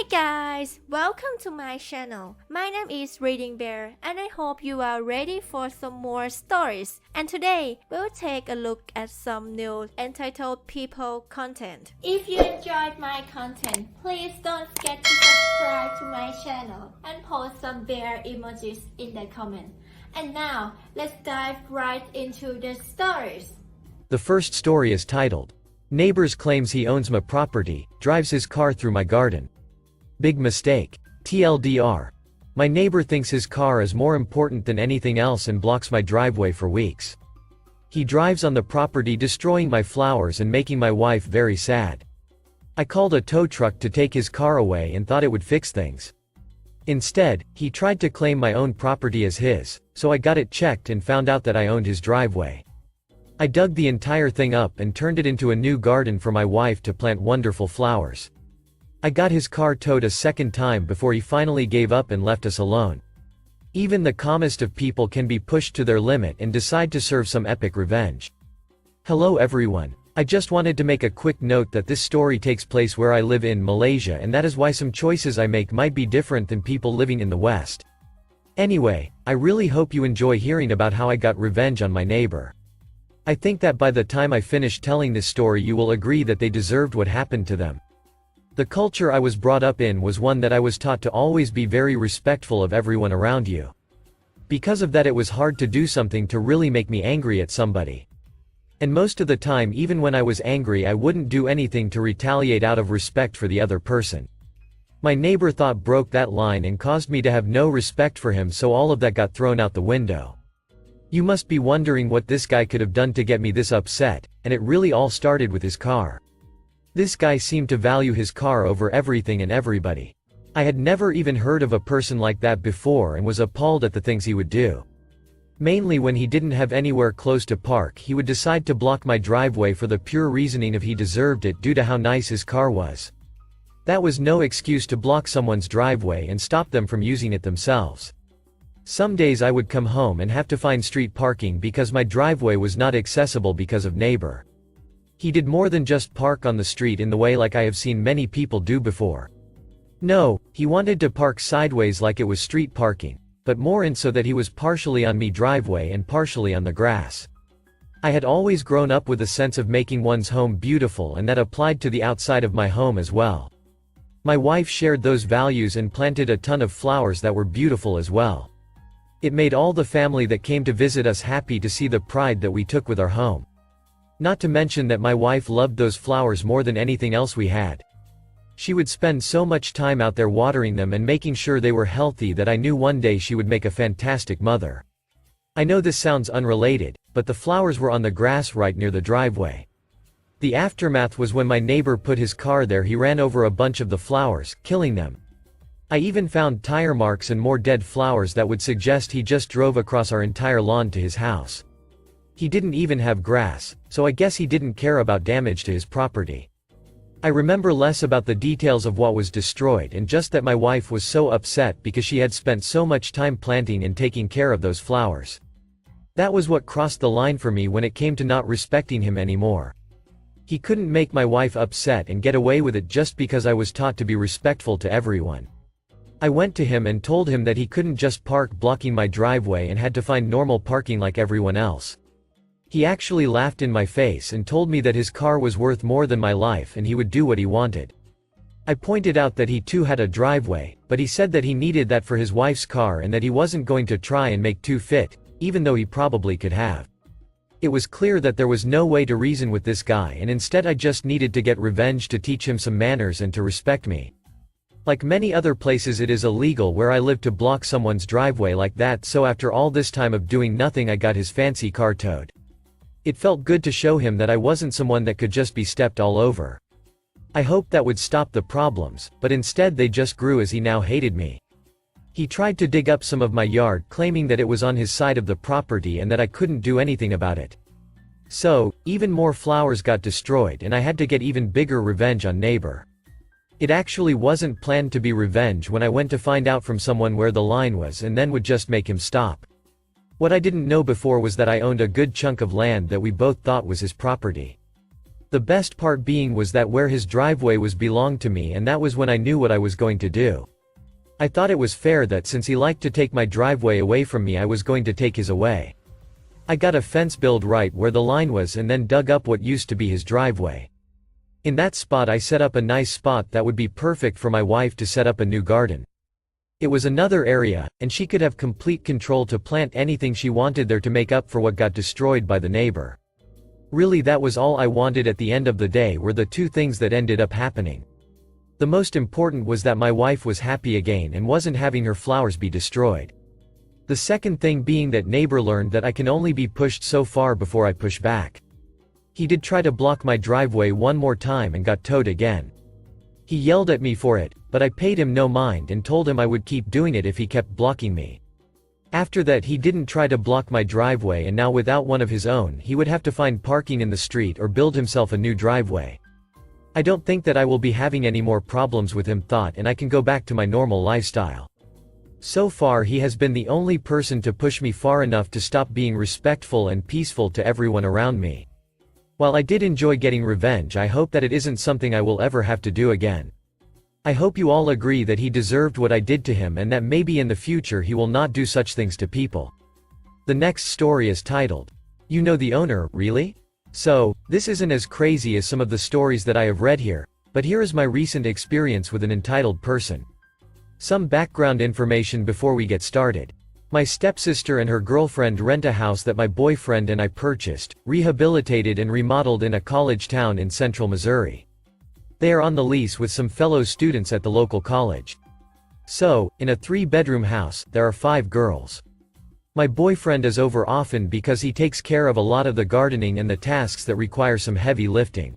guys, welcome to my channel. My name is ReadingBear and I hope you are ready for some more stories. And today, we'll take a look at some new entitled people content. If you enjoyed my content, please don't forget to subscribe to my channel and post some bear emojis in the comment. And now, let's dive right into the stories. The first story is titled, Neighbors Claims He Owns My Property, Drives His Car Through My Garden. Big mistake. TLDR. My neighbor thinks his car is more important than anything else and blocks my driveway for weeks. He drives on the property, destroying my flowers and making my wife very sad. I called a tow truck to take his car away and thought it would fix things. Instead, he tried to claim my own property as his, so I got it checked and found out that I owned his driveway. I dug the entire thing up and turned it into a new garden for my wife to plant wonderful flowers. I got his car towed a second time before he finally gave up and left us alone. Even the calmest of people can be pushed to their limit and decide to serve some epic revenge. Hello everyone. I just wanted to make a quick note that this story takes place where I live in Malaysia, and that is why some choices I make might be different than people living in the West. Anyway, I really hope you enjoy hearing about how I got revenge on my neighbor. I think that by the time I finish telling this story you will agree that they deserved what happened to them. The culture I was brought up in was one that I was taught to always be very respectful of everyone around you. Because of that, it was hard to do something to really make me angry at somebody. And most of the time, even when I was angry, I wouldn't do anything to retaliate out of respect for the other person. My neighbor thought broke that line and caused me to have no respect for him, so all of that got thrown out the window. You must be wondering what this guy could have done to get me this upset, and it really all started with his car. This guy seemed to value his car over everything and everybody. I had never even heard of a person like that before and was appalled at the things he would do. Mainly when he didn't have anywhere close to park, he would decide to block my driveway for the pure reasoning of he deserved it due to how nice his car was. That was no excuse to block someone's driveway and stop them from using it themselves. Some days I would come home and have to find street parking because my driveway was not accessible because of neighbor. He did more than just park on the street in the way like I have seen many people do before. No, he wanted to park sideways like it was street parking, but more in so that he was partially on me driveway and partially on the grass. I had always grown up with a sense of making one's home beautiful, and that applied to the outside of my home as well. My wife shared those values and planted a ton of flowers that were beautiful as well. It made all the family that came to visit us happy to see the pride that we took with our home. Not to mention that my wife loved those flowers more than anything else we had. She would spend so much time out there watering them and making sure they were healthy that I knew one day she would make a fantastic mother. I know this sounds unrelated, but the flowers were on the grass right near the driveway. The aftermath was when my neighbor put his car there, he ran over a bunch of the flowers, killing them. I even found tire marks and more dead flowers that would suggest he just drove across our entire lawn to his house. He didn't even have grass, so I guess he didn't care about damage to his property. I remember less about the details of what was destroyed and just that my wife was so upset because she had spent so much time planting and taking care of those flowers. That was what crossed the line for me when it came to not respecting him anymore. He couldn't make my wife upset and get away with it just because I was taught to be respectful to everyone. I went to him and told him that he couldn't just park blocking my driveway and had to find normal parking like everyone else. He actually laughed in my face and told me that his car was worth more than my life and he would do what he wanted. I pointed out that he too had a driveway, but he said that he needed that for his wife's car and that he wasn't going to try and make two fit, even though he probably could have. It was clear that there was no way to reason with this guy, and instead I just needed to get revenge to teach him some manners and to respect me. Like many other places, it is illegal where I live to block someone's driveway like that, so after all this time of doing nothing I got his fancy car towed. It felt good to show him that I wasn't someone that could just be stepped all over. I hoped that would stop the problems, but instead they just grew as he now hated me. He tried to dig up some of my yard, claiming that it was on his side of the property and that I couldn't do anything about it. So, even more flowers got destroyed and I had to get even bigger revenge on neighbor. It actually wasn't planned to be revenge when I went to find out from someone where the line was and then would just make him stop. What I didn't know before was that I owned a good chunk of land that we both thought was his property. The best part being was that where his driveway was belonged to me, and that was when I knew what I was going to do. I thought it was fair that since he liked to take my driveway away from me, I was going to take his away. I got a fence built right where the line was and then dug up what used to be his driveway. In that spot I set up a nice spot that would be perfect for my wife to set up a new garden. It was another area, and she could have complete control to plant anything she wanted there to make up for what got destroyed by the neighbor. Really, that was all I wanted at the end of the day. Were the two things that ended up happening. The most important was that my wife was happy again and wasn't having her flowers be destroyed. The second thing being that neighbor learned that I can only be pushed so far before I push back. He did try to block my driveway one more time and got towed again. He yelled at me for it, but I paid him no mind and told him I would keep doing it if he kept blocking me. After that, he didn't try to block my driveway, and now without one of his own, he would have to find parking in the street or build himself a new driveway. I don't think that I will be having any more problems with him, and I can go back to my normal lifestyle. So far he has been the only person to push me far enough to stop being respectful and peaceful to everyone around me. While I did enjoy getting revenge, I hope that it isn't something I will ever have to do again. I hope you all agree that he deserved what I did to him, and that maybe in the future he will not do such things to people. The next story is titled, "You Know the Owner, Really?" So, this isn't as crazy as some of the stories that I have read here, but here is my recent experience with an entitled person. Some background information before we get started. My stepsister and her girlfriend rent a house that my boyfriend and I purchased, rehabilitated and remodeled in a college town in central Missouri. They are on the lease with some fellow students at the local college. So, in a 3-bedroom house, there are 5 girls. My boyfriend is over often because he takes care of a lot of the gardening and the tasks that require some heavy lifting.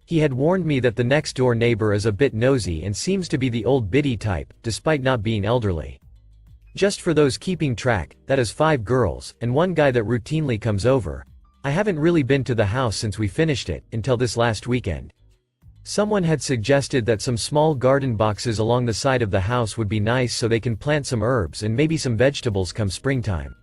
He had warned me that the next door neighbor is a bit nosy and seems to be the old biddy type, despite not being elderly. Just for those keeping track, that is 5 girls, and 1 guy that routinely comes over. I haven't really been to the house since we finished it, until this last weekend. Someone had suggested that some small garden boxes along the side of the house would be nice so they can plant some herbs and maybe some vegetables come springtime.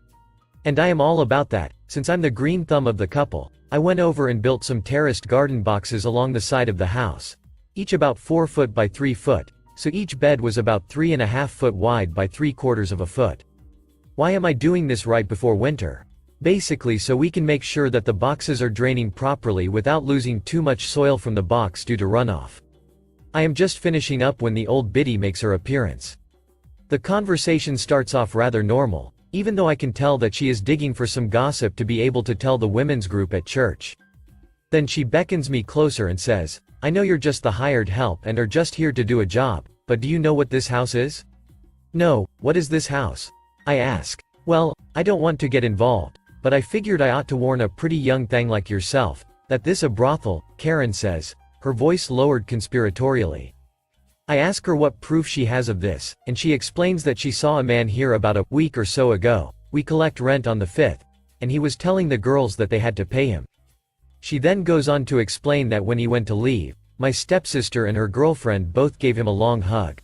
And I am all about that. Since I'm the green thumb of the couple, I went over and built some terraced garden boxes along the side of the house. Each about 4 foot by 3 foot, so each bed was about 3.5 foot wide by 3/4 of a foot. Why am I doing this right before winter? Basically so we can make sure that the boxes are draining properly without losing too much soil from the box due to runoff. I am just finishing up when the old biddy makes her appearance. The conversation starts off rather normal, even though I can tell that she is digging for some gossip to be able to tell the women's group at church. Then she beckons me closer and says, "I know you're just the hired help and are just here to do a job, but do you know what this house is?" "No, what is this house?" I ask. "Well, I don't want to get involved, but I figured I ought to warn a pretty young thing like yourself, that this a brothel," Karen says, her voice lowered conspiratorially. I ask her what proof she has of this, and she explains that she saw a man here about a week or so ago. We collect rent on the 5th, and he was telling the girls that they had to pay him. She then goes on to explain that when he went to leave, my stepsister and her girlfriend both gave him a long hug.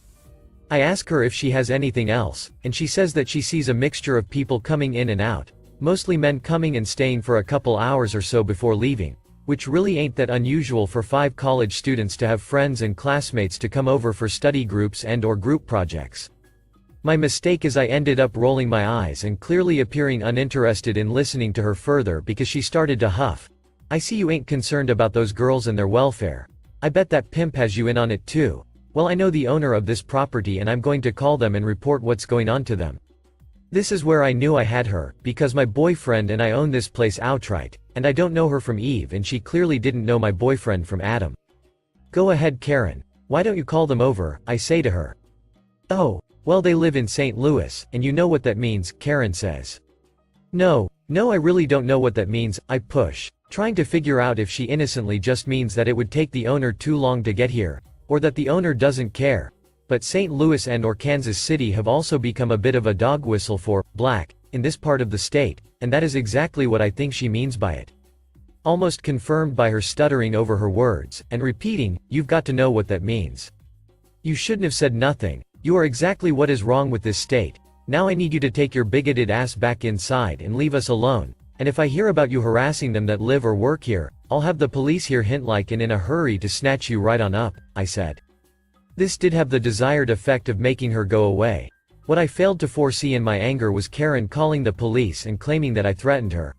I ask her if she has anything else, and she says that she sees a mixture of people coming in and out, mostly men coming and staying for a couple hours or so before leaving, which really ain't that unusual for 5 college students to have friends and classmates to come over for study groups and/or group projects. My mistake is I ended up rolling my eyes and clearly appearing uninterested in listening to her further because she started to huff. "I see you ain't concerned about those girls and their welfare. I bet that pimp has you in on it too. Well, I know the owner of this property and I'm going to call them and report what's going on to them." This is where I knew I had her, because my boyfriend and I own this place outright, and I don't know her from Eve and she clearly didn't know my boyfriend from Adam. "Go ahead, Karen. Why don't you call them over?" I say to her. "Oh, well, they live in St. Louis, and you know what that means," Karen says. No, I really don't know what that means," I push, trying to figure out if she innocently just means that it would take the owner too long to get here, or that the owner doesn't care. But St. Louis and/or Kansas City have also become a bit of a dog whistle for black in this part of the state, and that is exactly what I think she means by it. Almost confirmed by her stuttering over her words, and repeating, "You've got to know what that means. You shouldn't have said nothing. You are exactly what is wrong with this state. Now I need you to take your bigoted ass back inside and leave us alone. And if I hear about you harassing them that live or work here, I'll have the police here hint like and in a hurry to snatch you right on up, I said. This did have the desired effect of making her go away. What I failed to foresee in my anger was Karen calling the police and claiming that I threatened her.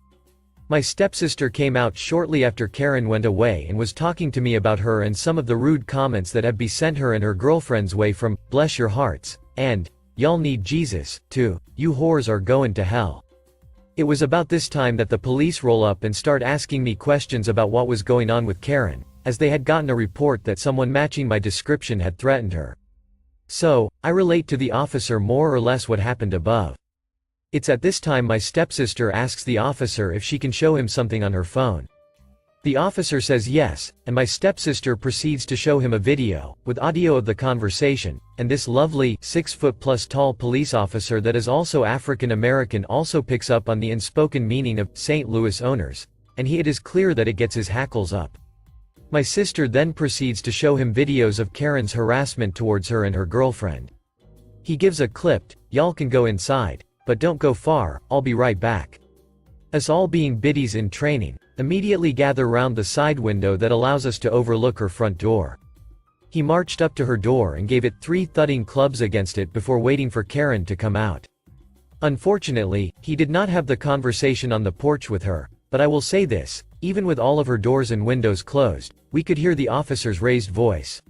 My stepsister came out shortly after Karen went away and was talking to me about her and some of the rude comments that had been sent her and her girlfriend's way from, "Bless your hearts," and, "Y'all need Jesus," to, "You whores are going to hell." It was about this time that the police roll up and start asking me questions about what was going on with Karen, as they had gotten a report that someone matching my description had threatened her. So, I relate to the officer more or less what happened above. It's at this time my stepsister asks the officer if she can show him something on her phone. The officer says yes, and my stepsister proceeds to show him a video, with audio of the conversation, and this lovely, 6-foot-plus tall police officer that is also African American also picks up on the unspoken meaning of St. Louis owners, and it is clear that it gets his hackles up. My sister then proceeds to show him videos of Karen's harassment towards her and her girlfriend. He gives a clipped, "Y'all can go inside, but don't go far, I'll be right back." Us all being biddies in training, immediately gather round the side window that allows us to overlook her front door. He marched up to her door and gave it 3 thudding clubs against it before waiting for Karen to come out. Unfortunately, he did not have the conversation on the porch with her, but I will say this, even with all of her doors and windows closed, we could hear the officer's raised voice.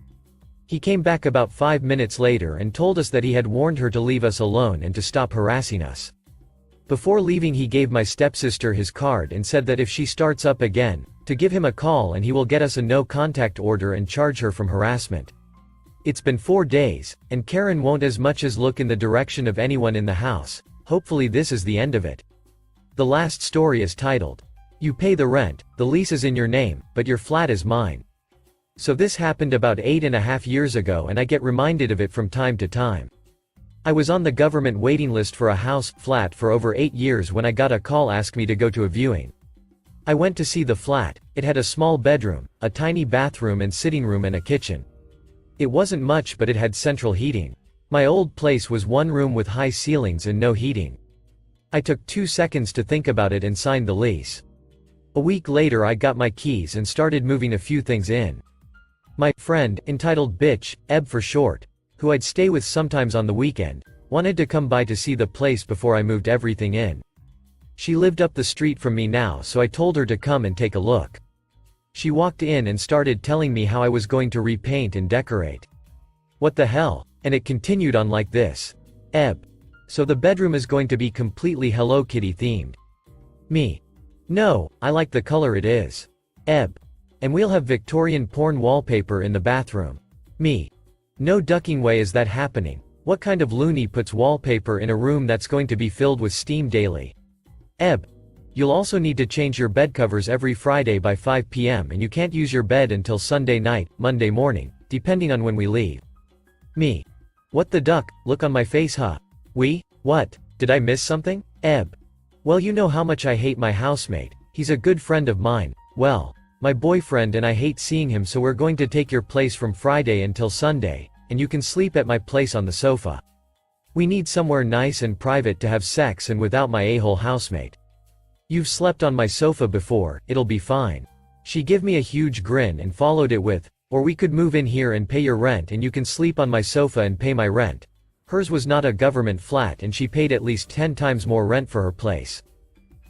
He came back about 5 minutes later and told us that he had warned her to leave us alone and to stop harassing us. Before leaving he gave my stepsister his card and said that if she starts up again, to give him a call and he will get us a no-contact order and charge her from harassment. It's been 4 days, and Karen won't as much as look in the direction of anyone in the house. Hopefully this is the end of it. The last story is titled, "You pay the rent, the lease is in your name, but your flat is mine." So this happened about 8.5 years ago and I get reminded of it from time to time. I was on the government waiting list for a house, flat for over 8 years when I got a call ask me to go to a viewing. I went to see the flat. It had a small bedroom, a tiny bathroom and sitting room and a kitchen. It wasn't much but it had central heating. My old place was one room with high ceilings and no heating. I took 2 seconds to think about it and signed the lease. A week later I got my keys and started moving a few things in. My friend, entitled Bitch, Eb for short, who I'd stay with sometimes on the weekend, wanted to come by to see the place before I moved everything in. She lived up the street from me now, so I told her to come and take a look. She walked in and started telling me how I was going to repaint and decorate. What the hell? And it continued on like this. Eb. So the bedroom is going to be completely Hello Kitty themed. Me. No, I like the color it is. Eb. And we'll have Victorian porn wallpaper in the bathroom. Me. No ducking way is that happening. What kind of loony puts wallpaper in a room that's going to be filled with steam daily? Eb. You'll also need to change your bed covers every Friday by 5 p.m. and you can't use your bed until Sunday night, Monday morning, depending on when we leave. Me. What the duck, look on my face huh? What? Did I miss something? Eb. Well you know how much I hate my housemate, he's a good friend of mine, well, my boyfriend and I hate seeing him so we're going to take your place from Friday until Sunday, and you can sleep at my place on the sofa. We need somewhere nice and private to have sex and without my a-hole housemate. You've slept on my sofa before, it'll be fine. She gave me a huge grin and followed it with, or we could move in here and pay your rent and you can sleep on my sofa and pay my rent. Hers was not a government flat and she paid at least 10 times more rent for her place.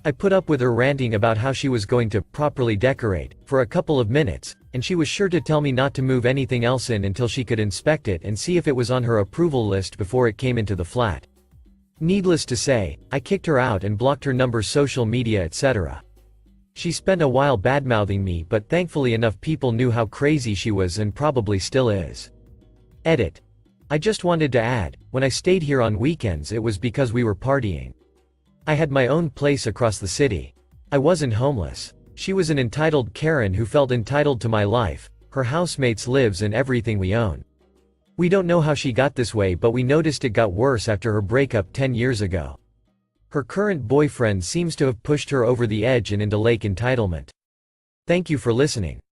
I put up with her ranting about how she was going to properly decorate for a couple of minutes, and she was sure to tell me not to move anything else in until she could inspect it and see if it was on her approval list before it came into the flat. Needless to say, I kicked her out and blocked her number, social media, etc. She spent a while badmouthing me, but thankfully enough people knew how crazy she was and probably still is. Edit. I just wanted to add, when I stayed here on weekends it was because we were partying. I had my own place across the city. I wasn't homeless. She was an entitled Karen who felt entitled to my life, her housemates lives and everything we own. We don't know how she got this way but we noticed it got worse after her breakup 10 years ago. Her current boyfriend seems to have pushed her over the edge and into lake entitlement. Thank you for listening.